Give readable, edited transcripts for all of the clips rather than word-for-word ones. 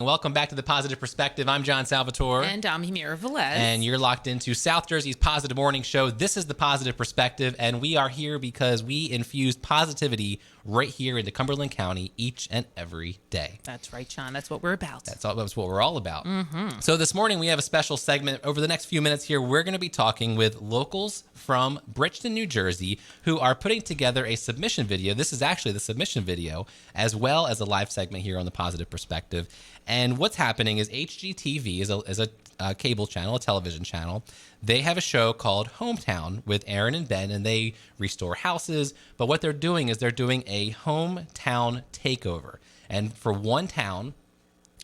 Welcome back to The Positive Perspective. I'm John Salvatore. And I'm Yamira Velez. And you're locked into South Jersey's Positive Morning Show. This is The Positive Perspective, and we are here because we infuse positivity right here into Cumberland County each and every day. That's right, John. That's what we're about. That's what we're all about. Mm-hmm. So this morning we have a special segment. Over the next few minutes here, we're going to be talking with locals from Bridgeton, New Jersey, who are putting together a submission video. This is actually the submission video, as well as a live segment here on The Positive Perspective. And what's happening is Hgtv is a cable channel, a television channel. They have a show called Hometown with Aaron and Ben, and they restore houses. But what they're doing is they're doing a hometown takeover. And for one town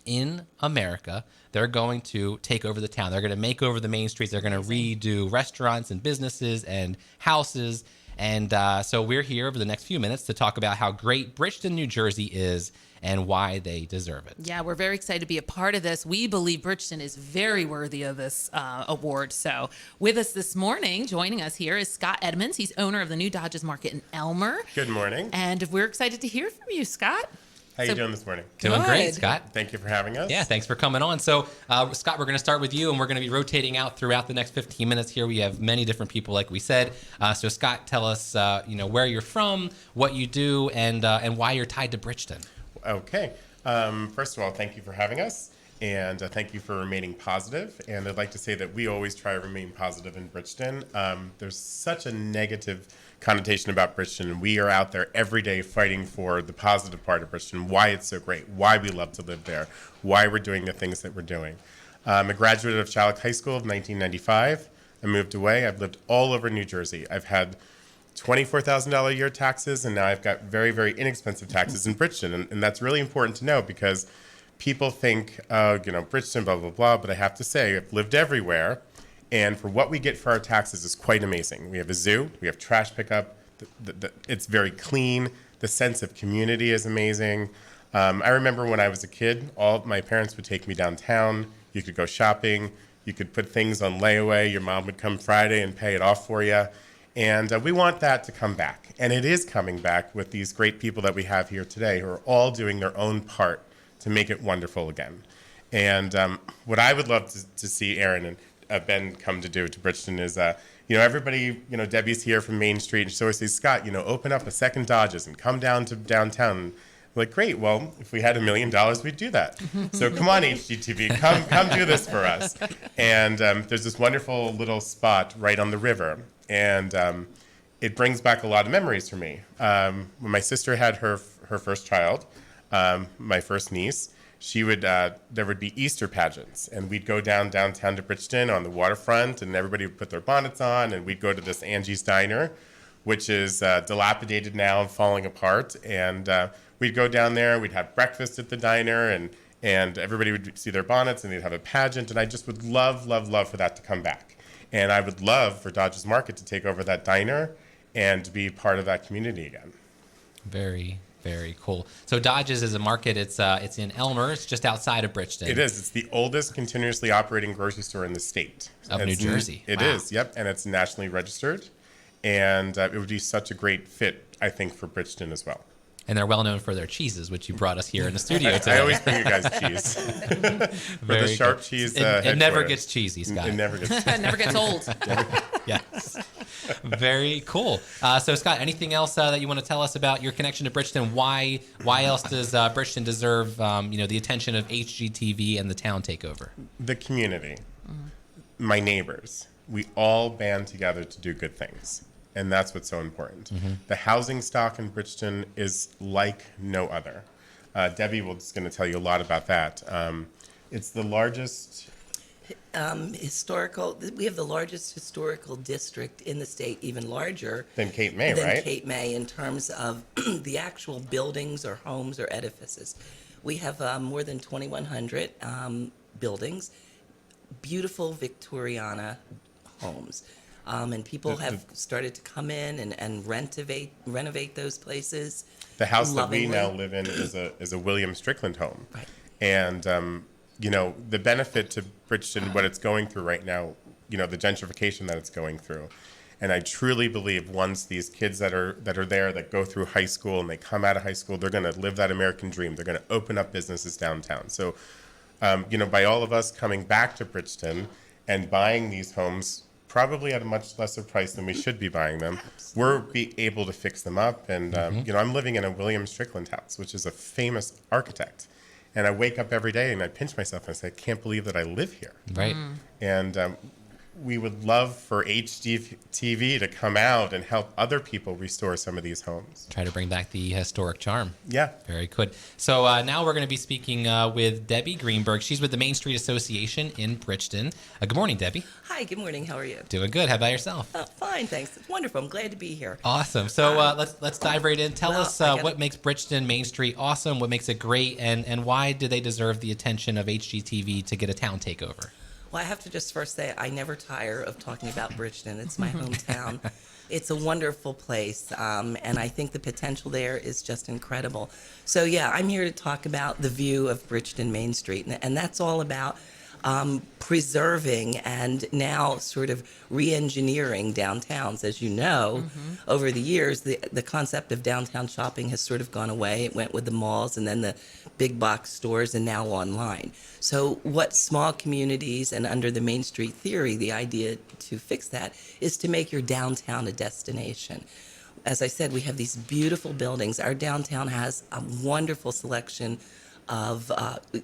in America, they're going to take over the town. They're going to make over the main streets. They're going to redo restaurants and businesses and houses. And so we're here over the next few minutes to talk about how great Bridgeton, New Jersey is and why they deserve it. Yeah, we're very excited to be a part of this. We believe Bridgeton is very worthy of this award. So with us this morning, joining us here is Scott Edmonds. He's owner of the new Dodges Market in Elmer. Good morning. And we're excited to hear from you, Scott. How you doing this morning? Doing great, Scott. Thank you for having us. Yeah, thanks for coming on. So, Scott, we're going to start with you, and we're going to be rotating out throughout the next 15 minutes here. We have many different people, like we said. So, Scott, tell us, where you're from, what you do, and why you're tied to Bridgeton. Okay. First of all, thank you for having us, and thank you for remaining positive. And I'd like to say that we always try to remain positive in Bridgeton. There's such a negative connotation about Bridgeton, and we are out there every day fighting for the positive part of Bridgeton, why it's so great, why we love to live there, why we're doing the things that we're doing. I'm a graduate of Shallock High School of 1995. I moved away. I've lived all over New Jersey. I've had $24,000 a year taxes, and now I've got very, very inexpensive taxes in Bridgeton. And that's really important to know because people think, Bridgeton, blah, blah, blah. But I have to say, I've lived everywhere. And for what we get for our taxes is quite amazing. We have a zoo. We have trash pickup. It's very clean. The sense of community is amazing. I remember when I was a kid, all my parents would take me downtown. You could go shopping. You could put things on layaway. Your mom would come Friday and pay it off for you. And we want that to come back. And it is coming back with these great people that we have here today who are all doing their own part to make it wonderful again. And what I would love to see Aaron and Ben come to do to Bridgeton is, everybody, Debbie's here from Main Street, and she always says, Scott, open up a second Dodges and come down to downtown. I'm like, great, well, if we had $1 million, we'd do that. So come on, Hgtv, come do this for us. And there's this wonderful little spot right on the river, and it brings back a lot of memories for me. When my sister had her first child, my first niece, there would be Easter pageants, and we'd go downtown to Bridgeton on the waterfront, and everybody would put their bonnets on, and we'd go to this Angie's Diner, which is dilapidated now and falling apart, and we'd go down there, we'd have breakfast at the diner, and everybody would see their bonnets, and they'd have a pageant, and I just would love, love, love for that to come back. And I would love for Dodges Market to take over that diner and to be part of that community again. Very, very cool. So Dodges is a market. It's in Elmer. It's just outside of Bridgeton. It is. It's the oldest continuously operating grocery store in the state. Of New Jersey. It is, yep. And it's nationally registered. And it would be such a great fit, I think, for Bridgeton as well. And they're well known for their cheeses, which you brought us here in the studio today. I always bring you guys cheese. But the sharp cheese. It never gets cheesy, Scott. It never gets. It never gets old. Yes. Very cool. So, Scott, anything else that you want to tell us about your connection to Bridgeton? Why else does Bridgeton deserve the attention of Hgtv and the town takeover? The community, my neighbors, we all band together to do good things. And that's what's so important. Mm-hmm. The housing stock in Bridgeton is like no other. Debbie was going to tell you a lot about that. It's the largest... We have the largest historical district in the state, even larger than Cape May, right? Than Cape May in terms of the actual buildings or homes or edifices. We have more than 2,100 buildings, beautiful Victoriana homes. And people have started to come in and renovate those places. The house lovingly. that we now live in is a William Strickland home. Right. And, the benefit to Bridgeton, what it's going through right now, the gentrification that it's going through. And I truly believe once these kids that are there, that go through high school and they come out of high school, they're going to live that American dream. They're going to open up businesses downtown. So By all of us coming back to Bridgeton and buying these homes probably at a much lesser price than we should be buying them, we're be able to fix them up. And, I'm living in a William Strickland house, which is a famous architect. And I wake up every day and I pinch myself and I say, I can't believe that I live here. Right. And we would love for Hgtv to come out and help other people restore some of these homes. Try to bring back the historic charm. Yeah. Very good. So now we're going to be speaking with Debbie Greenberg. She's with the Main Street Association in Bridgeton. Good morning, Debbie. Hi, good morning. How are you? Doing good. How about yourself? Fine, thanks. It's wonderful. I'm glad to be here. Awesome. So let's dive right in. Tell us what makes Bridgeton Main Street awesome, what makes it great, and why do they deserve the attention of Hgtv to get a town takeover? Well, I have to just first say I never tire of talking about Bridgeton. It's my hometown. It's a wonderful place, and I think the potential there is just incredible. So, yeah, I'm here to talk about the view of Bridgeton Main Street, and that's all about preserving and now sort of re-engineering downtowns. As you know, over the years, the concept of downtown shopping has sort of gone away. It went with the malls and then the big box stores and now online. So what small communities and under the Main Street theory, the idea to fix that is to make your downtown a destination. As I said, we have these beautiful buildings. Our downtown has a wonderful selection of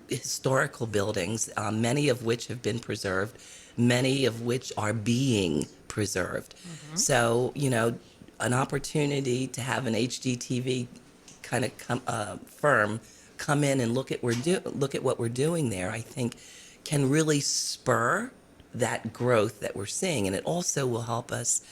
historical buildings, many of which have been preserved, many of which are being preserved. So, an opportunity to have an Hgtv kind of firm come in and look at what we're doing there, I think can really spur that growth that we're seeing. And it also will help us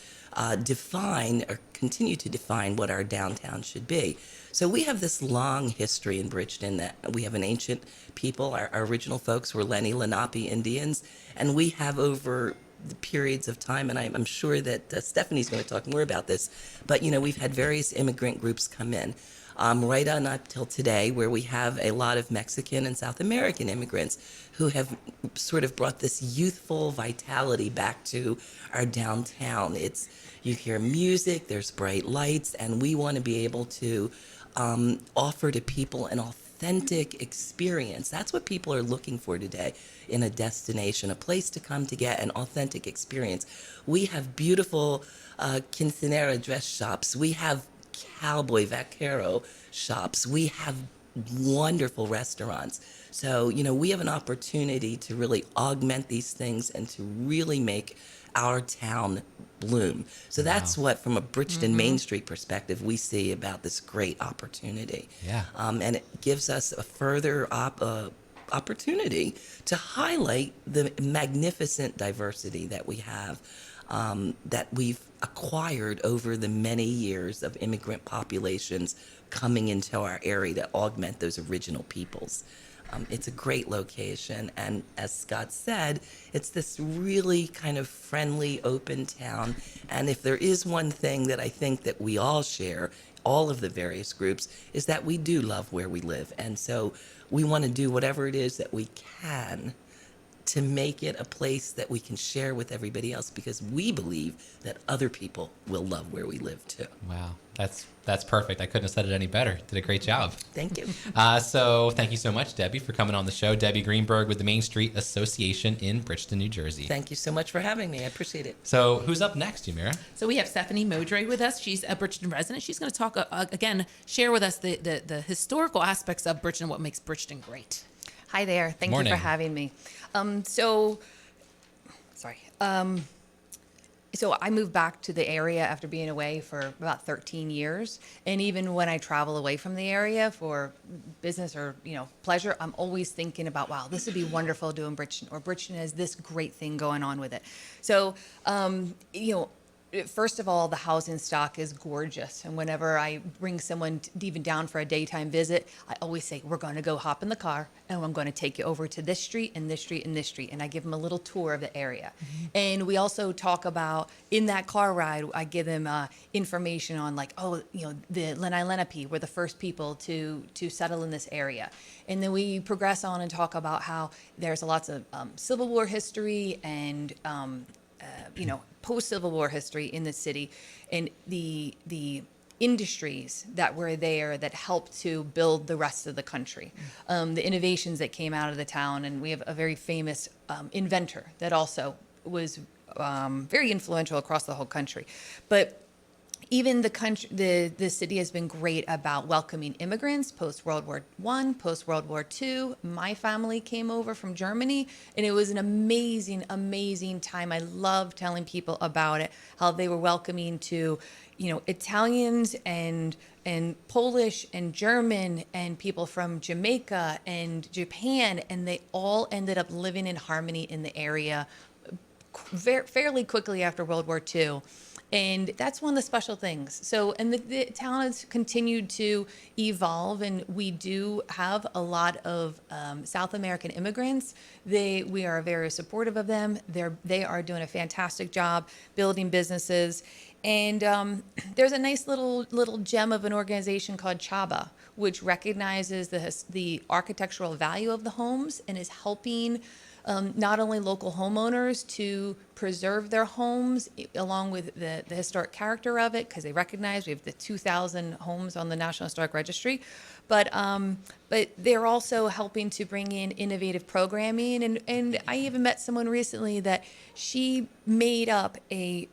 define or continue to define what our downtown should be. So we have this long history in Bridgeton that we have an ancient people. Our original folks were Lenni Lenape Indians, and we have over the periods of time, and I'm sure that Stephanie's going to talk more about this, but we've had various immigrant groups come in. Right on up till today, where we have a lot of Mexican and South American immigrants who have sort of brought this youthful vitality back to our downtown. You hear music, there's bright lights, and we want to be able to offer to people an authentic experience. That's what people are looking for today in a destination, a place to come to get an authentic experience. We have beautiful quinceanera dress shops. We have cowboy vaquero shops. We have wonderful restaurants. So, we have an opportunity to really augment these things and to really make our town bloom. So that's what, from a Bridgeton Main Street perspective, we see about this great opportunity. Yeah. And it gives us a further opportunity to highlight the magnificent diversity that we have, that we've acquired over the many years of immigrant populations coming into our area to augment those original peoples. It's a great location, and as Scott said, it's this really kind of friendly, open town. And if there is one thing that I think that we all share, all of the various groups, is that we do love where we live. And so we want to do whatever it is that we can to make it a place that we can share with everybody else, because we believe that other people will love where we live too. Wow. That's perfect. I couldn't have said it any better. Did a great job. Thank you. So thank you so much, Debbie, for coming on the show. Debbie Greenberg with the Main Street Association in Bridgeton, New Jersey. Thank you so much for having me. I appreciate it. So who's up next, Yamira? So we have Stephanie Modre with us. She's a Bridgeton resident. She's going to talk, again, share with us the historical aspects of Bridgeton, what makes Bridgeton great. Hi there. Thank Morning. you for having me. So I moved back to the area after being away for about 13 years. And even when I travel away from the area for business or, pleasure, I'm always thinking about, wow, this would be wonderful doing Bridgeton, or Bridgeton has this great thing going on with it. So, first of all, the housing stock is gorgeous. And whenever I bring someone even down for a daytime visit, I always say, we're going to go hop in the car and I'm going to take you over to this street and this street and this street. And I give them a little tour of the area. And we also talk about, in that car ride, I give them information on the Lenni Lenape were the first people to settle in this area. And then we progress on and talk about how there's lots of Civil War history and post-Civil War history in the city, and the industries that were there that helped to build the rest of the country. The innovations that came out of the town, and we have a very famous inventor that also was very influential across the whole country. But even the city has been great about welcoming immigrants post World War I, post World War II. My family came over from Germany, and it was an amazing, amazing time. I love telling people about it, how they were welcoming to, Italians and Polish and German and people from Jamaica and Japan, and they all ended up living in harmony in the area fairly quickly after World War II. And that's one of the special things. So, and the town has continued to evolve, and we do have a lot of South American immigrants. We are very supportive of them. They are doing a fantastic job building businesses. And there's a nice little gem of an organization called Chaba, which recognizes the architectural value of the homes and is helping not only local homeowners to preserve their homes along with the historic character of it, because they recognize we have the 2,000 homes on the National Historic Registry, but they're also helping to bring in innovative programming. And I even met someone recently that she made up a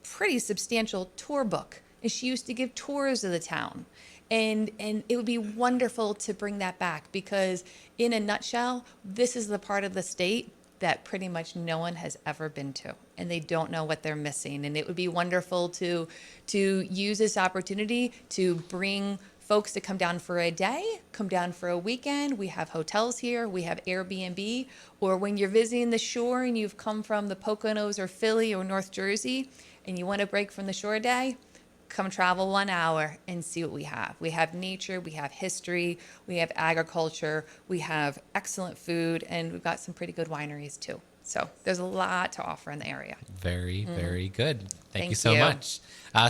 pretty substantial tour book, and she used to give tours of the town. And it would be wonderful to bring that back, because in a nutshell, this is the part of the state that pretty much no one has ever been to, and they don't know what they're missing. And it would be wonderful to use this opportunity to bring folks to come down for a day, come down for a weekend. We have hotels here, we have Airbnb, or when you're visiting the shore and you've come from the Poconos or Philly or North Jersey and you want a break from the shore day, come travel 1 hour and see what we have. We have nature, we have history, we have agriculture, we have excellent food, and we've got some pretty good wineries too. So there's a lot to offer in the area. Very, very good. Thank you Thank so you. much.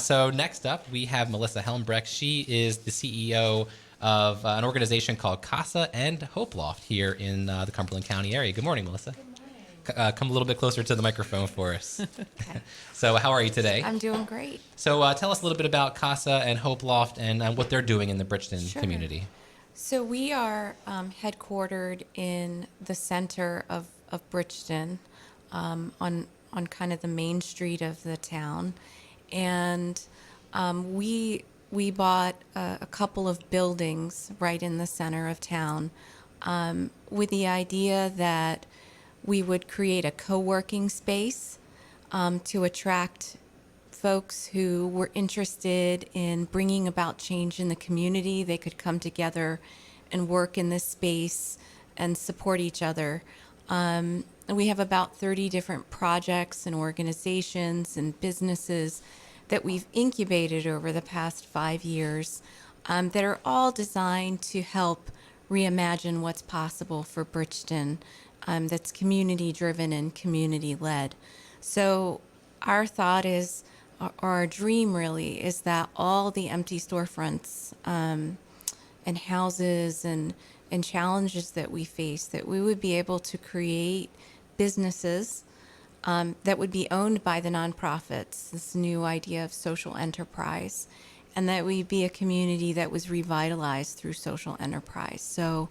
So next up, we have Melissa Helen Breck. She is the CEO of an organization called Casa and Hope Loft here in the Cumberland County area. Good morning, Melissa. Come a little bit closer to the microphone for us. Okay. So how are you today? I'm doing great. So tell us a little bit about Casa and Hope Loft and what they're doing in the Bridgeton Sure. community. So we are headquartered in the center of Bridgeton, on kind of the main street of the town, and we bought a couple of buildings right in the center of town, with the idea that we would create a co-working space to attract folks who were interested in bringing about change in the community. They could come together and work in this space and support each other. And we have about 30 different projects and organizations and businesses that we've incubated over the past 5 years, that are all designed to help reimagine what's possible for Bridgeton, that's community-driven and community-led. So our thought is, or our dream really, is that all the empty storefronts and houses and challenges that we face, that we would be able to create businesses that would be owned by the nonprofits, this new idea of social enterprise, and that we'd be a community that was revitalized through social enterprise. So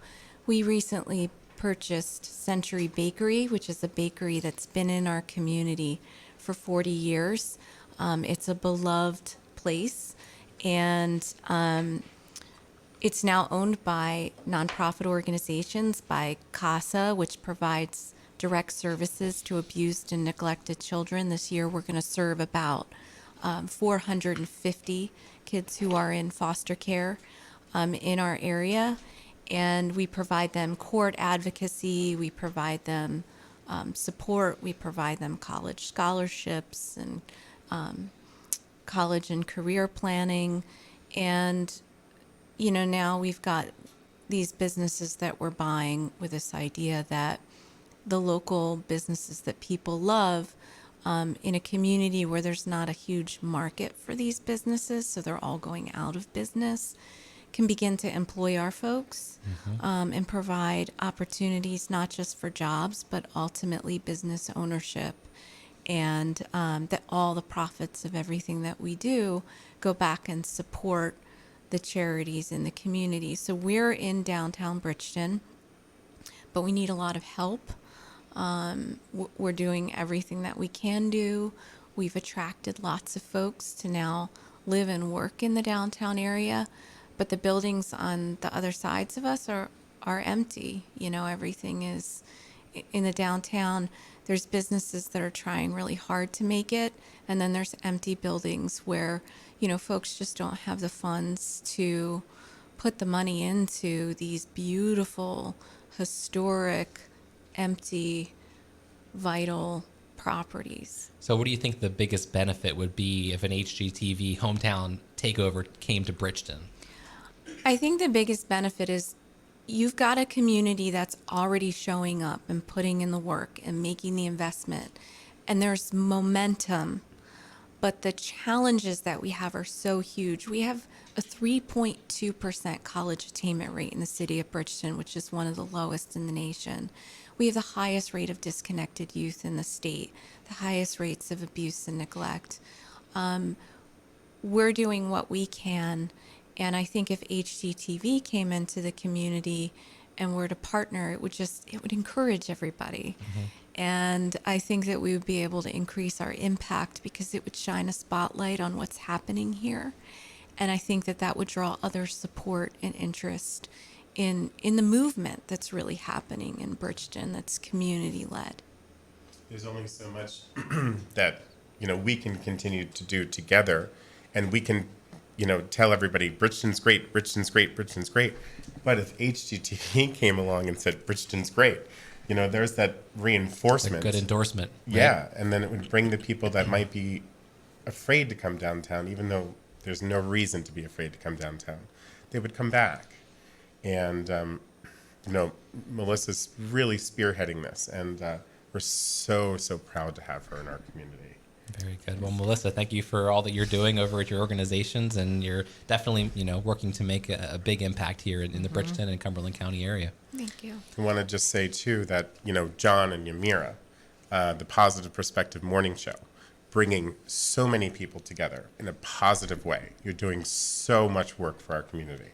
we recently purchased Century Bakery, which is a bakery that's been in our community for 40 years. It's a beloved place, and it's now owned by nonprofit organizations, by CASA, which provides direct services to abused and neglected children. This year we're going to serve about 450 kids who are in foster care in our area. And we provide them court advocacy, we provide them support, we provide them college scholarships and college and career planning. And, now we've got these businesses that we're buying with this idea that the local businesses that people love, in a community where there's not a huge market for these businesses, so they're all going out of business, can begin to employ our folks, and provide opportunities not just for jobs, but ultimately business ownership. and that all the profits of everything that we do go back and support the charities in the community. So we're in downtown Bridgeton, but we need a lot of help. We're doing everything that we can do. We've attracted lots of folks to now live and work in the downtown area, but the buildings on the other sides of us are empty. You know, everything is in the downtown. There's businesses that are trying really hard to make it, and then there's empty buildings where, you know, folks just don't have the funds to put the money into these beautiful, historic, empty, vital properties. So what do you think the biggest benefit would be if an HGTV hometown takeover came to Bridgeton? I think the biggest benefit is you've got a community that's already showing up and putting in the work and making the investment, and there's momentum. But the challenges that we have are so huge. We have a 3.2% college attainment rate in the city of Bridgeton, which is one of the lowest in the nation. We have the highest rate of disconnected youth in the state, the highest rates of abuse and neglect. We're doing what we can, and I think if HGTV came into the community and were to partner, it would encourage everybody. Mm-hmm. And I think that we would be able to increase our impact because it would shine a spotlight on what's happening here. And I think that would draw other support and interest in the movement that's really happening in Bridgeton that's community led. There's only so much that, you know, we can continue to do together, and we can, you know, tell everybody Bridgeton's great, Bridgeton's great, Bridgeton's great. But if HGTV came along and said Bridgeton's great, you know, there's that reinforcement. A good endorsement. Right? Yeah, and then it would bring the people that might be afraid to come downtown, even though there's no reason to be afraid to come downtown. They would come back. And, you know, Melissa's really spearheading this, and we're so proud to have her in our community. Very good. Well, Melissa, thank you for all that you're doing over at your organizations, and you're definitely, you know, working to make a big impact here in the Bridgeton and Cumberland County area. Thank you. I want to just say, too, that, you know, John and Yamira, the Positive Perspective Morning Show, bringing so many people together in a positive way. You're doing so much work for our community.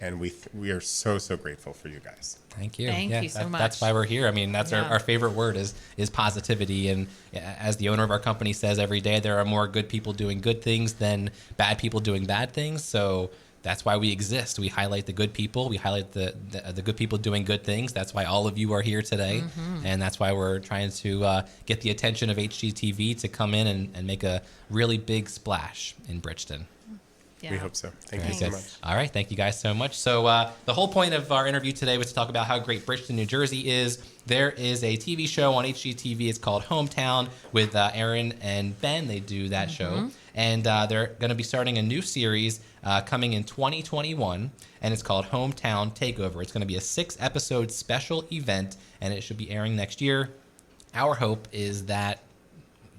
And we are so grateful for you guys. Thank you. Thank you so much. That's why we're here. I mean, that's our favorite word is positivity. And as the owner of our company says every day, there are more good people doing good things than bad people doing bad things. So that's why we exist. We highlight the good people. We highlight the good people doing good things. That's why all of you are here today. Mm-hmm. And that's why we're trying to get the attention of HGTV to come in and make a really big splash in Bridgeton. Yeah. We hope so. Thank you so much. All right. Thank you guys so much. So the whole point of our interview today was to talk about how great Bridgeton, New Jersey is. There is a TV show on HGTV. It's called Hometown with Aaron and Ben. They do that show. And they're going to be starting a new series coming in 2021. And it's called Hometown Takeover. It's going to be a 6-episode special event, and it should be airing next year. Our hope is that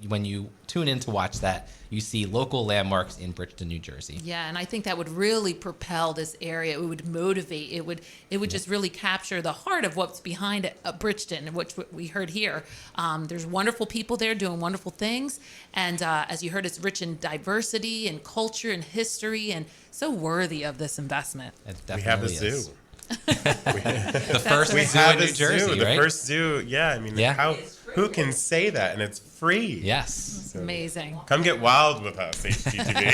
when you tune in to watch that, you see local landmarks in Bridgeton, New Jersey. Yeah, and I think that would really propel this area. It would motivate. It would just really capture the heart of what's behind it, Bridgeton, which we heard here. There's wonderful people there doing wonderful things, and as you heard, it's rich in diversity and culture and history, and so worthy of this investment. It We have a definitely zoo. The first We zoo have in a New Jersey, zoo. right? The first zoo. Yeah, I mean, who can say that? And it's free. Yes. So Amazing. come get wild with us, HGTV.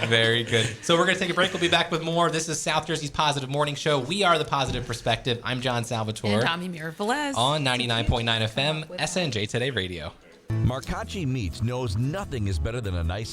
Very good. So we're going to take a break. We'll be back with more. This is South Jersey's Positive Morning Show. We are the Positive Perspective. I'm John Salvatore. And I'm Yamira Velez. On 99.9 FM, SNJ Today Radio. Marcacci Meats knows nothing is better than a nice